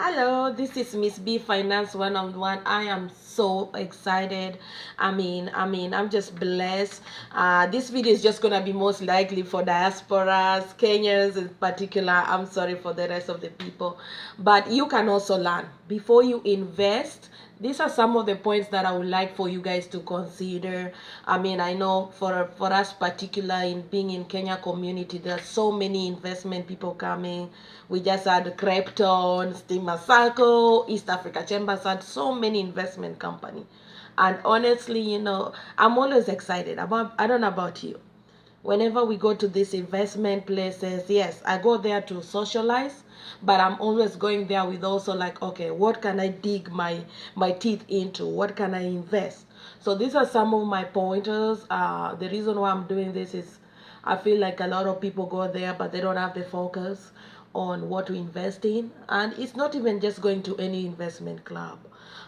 Hello, this is Miss B Finance One-on-One. I am so excited. I'm just blessed. This video is just gonna be most likely for diasporas, Kenyans in particular. I'm sorry for the rest of the people, but you can also learn before you invest. These are some of the points that I would like for you guys to consider. I know for us particular in being in Kenya community, there are so many investment people coming. We just had Krypton, Steamer Circle, East Africa Chambers had so many investment company. And honestly, I'm always excited about, I don't know about you, whenever we go to these investment places, yes, I go there to socialize, but I'm always going there with also like, okay, what can I dig my teeth into? What can I invest? So these are some of my pointers. The reason why I'm doing this is I feel like a lot of people go there, but they don't have the focus on what to invest in. And it's not even just going to any investment club,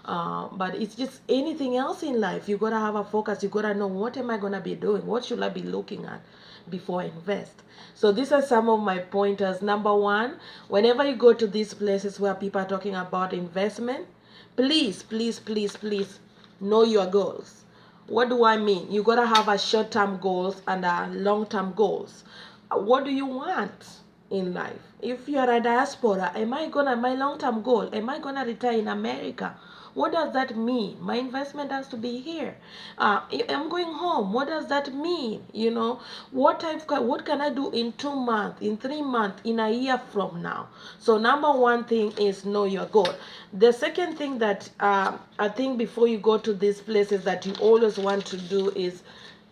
but it's just anything else in life. You gotta have a focus. You gotta know, what am I gonna be doing? What should I be looking at before I invest? So these are some of my pointers. Number one, whenever you go to these places where people are talking about investment, please, please, please, please know your goals. What do I mean? You gotta have a short-term goals and a long-term goals. What do you want in life? If you are a diaspora, my long-term goal, am I gonna retire in America? What does that mean? My investment has to be here. I'm going home. What does that mean? What can I do in 2 months, in 3 months, in a year from now? So number one thing is know your goal. The second thing that I think before you go to these places that you always want to do is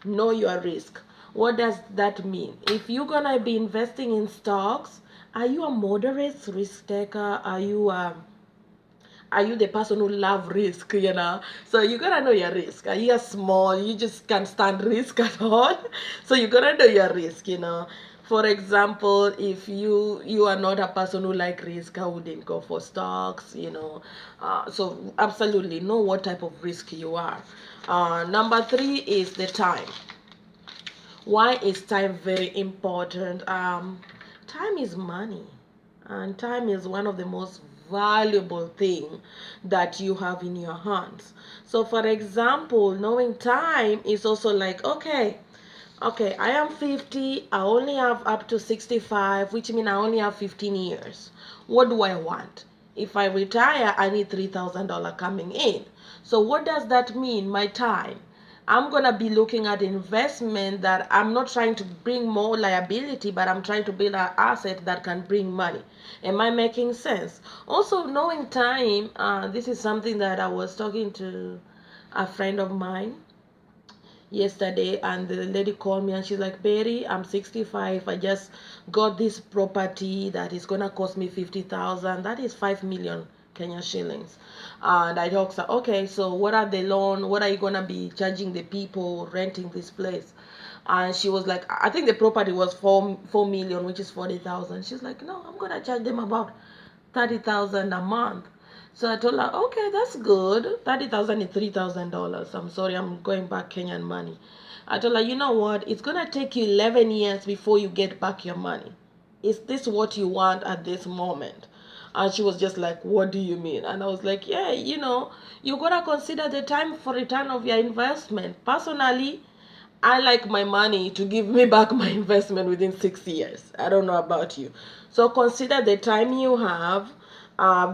know your risk. What does that mean? If you're gonna be investing in stocks, are you a moderate risk taker? Are you the person who love risk? So you gotta know your risk. Are you a small, you just can't stand risk at all? So you gotta know your risk. For example, if you are not a person who like risk, I wouldn't go for stocks. So absolutely know what type of risk you are. Number three is the time. Why is time very important? Time is money, and time is one of the most valuable thing that you have in your hands. So for example, knowing time is also like, okay, I am 50, I only have up to 65, which means I only have 15 years. What do I want? If I retire, I need $3,000 coming in. So what does that mean? My time. I'm going to be looking at investment that I'm not trying to bring more liability, but I'm trying to build an asset that can bring money. Am I making sense? Also, knowing time, this is something that I was talking to a friend of mine yesterday, and the lady called me and she's like, Betty, I'm 65. I just got this property that is gonna cost me 50,000. That is 5 million Kenya shillings. And I talked, okay, so what are the loan? What are you gonna be charging the people renting this place? And she was like, I think the property was 4 million, which is 40,000. She's like, no, I'm gonna charge them about 30,000 a month. So I told her, okay, that's good. 30,000 is $3,000. I'm sorry, I'm going back Kenyan money. I told her, you know what? It's gonna take you 11 years before you get back your money. Is this what you want at this moment? And she was just like, what do you mean? And I was like, yeah, you gotta consider the time for return of your investment. Personally, I like my money to give me back my investment within 6 years. I don't know about you. So consider the time you have.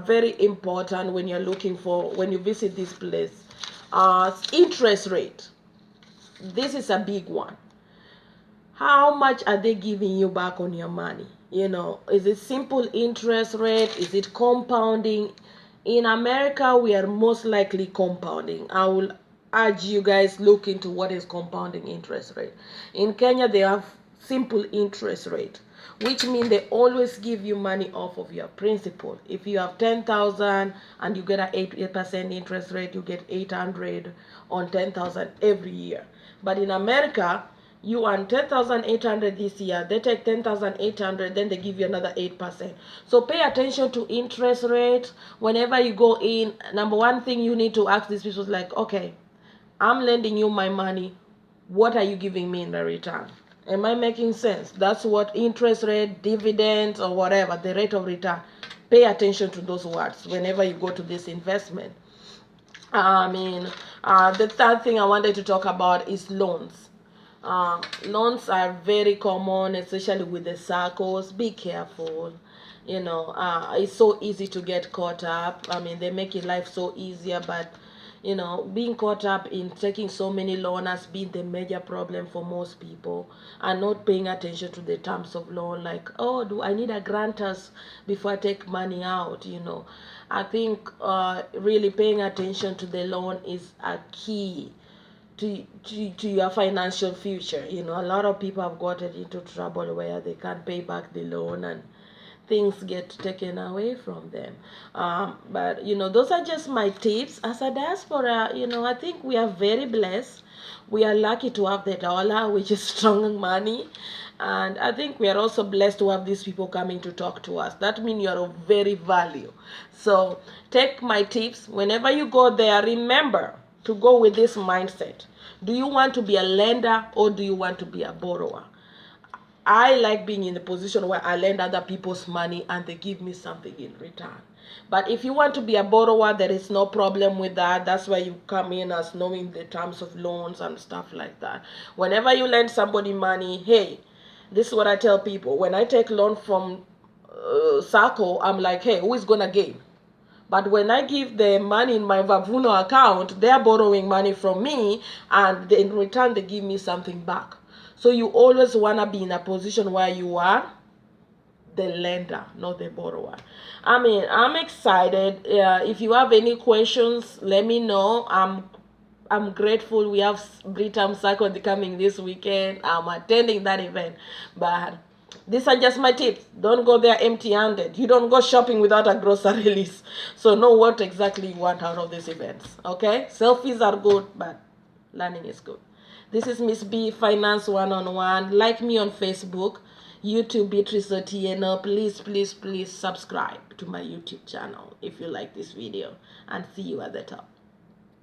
Very important when you visit this place. Interest rate. This is a big one. How much are they giving you back on your money? Is it simple interest rate? Is it compounding? In America, we are most likely compounding. I will urge you guys look into what is compounding interest rate. In Kenya, they have simple interest rate, which means they always give you money off of your principal. If you have 10,000 and you get an 8% interest rate, you get 800 on 10,000 every year. But in America, you earn 10,800 this year, they take 10,800, then they give you another 8%. So pay attention to interest rate whenever you go in. Number one thing you need to ask these people is like, okay, I'm lending you my money, what are you giving me in the return? Am I making sense? That's what interest rate, dividends, or whatever, the rate of return. Pay attention to those words whenever you go to this investment. The third thing I wanted to talk about is loans. Loans are very common, especially with the circles. Be careful. It's so easy to get caught up. They make your life so easier, but being caught up in taking so many loans has been the major problem for most people, and not paying attention to the terms of loan. Like, oh, do I need a grantor's before I take money out? I think really paying attention to the loan is a key to your financial future. A lot of people have gotten into trouble where they can't pay back the loan, and things get taken away from them. But those are just my tips. As a diaspora, I think we are very blessed. We are lucky to have the dollar, which is strong money. And I think we are also blessed to have these people coming to talk to us. That means you are of very value. So take my tips. Whenever you go there, remember to go with this mindset. Do you want to be a lender, or do you want to be a borrower? I like being in the position where I lend other people's money and they give me something in return. But if you want to be a borrower, there is no problem with that. That's why you come in as knowing the terms of loans and stuff like that. Whenever you lend somebody money, hey, this is what I tell people. When I take loan from Sacco, I'm like, hey, who is going to gain? But when I give the money in my Vavuno account, they're borrowing money from me, and in return, they give me something back. So you always want to be in a position where you are the lender, not the borrower. I'm excited. If you have any questions, let me know. I'm grateful we have Britam Circle coming this weekend. I'm attending that event. But these are just my tips. Don't go there empty-handed. You don't go shopping without a grocery list. So know what exactly you want out of these events. Okay? Selfies are good, but learning is good. This is Miss B, Finance One-on-One. Like me on Facebook, YouTube, Beatrice Otieno. Please, please, please subscribe to my YouTube channel if you like this video. And see you at the top.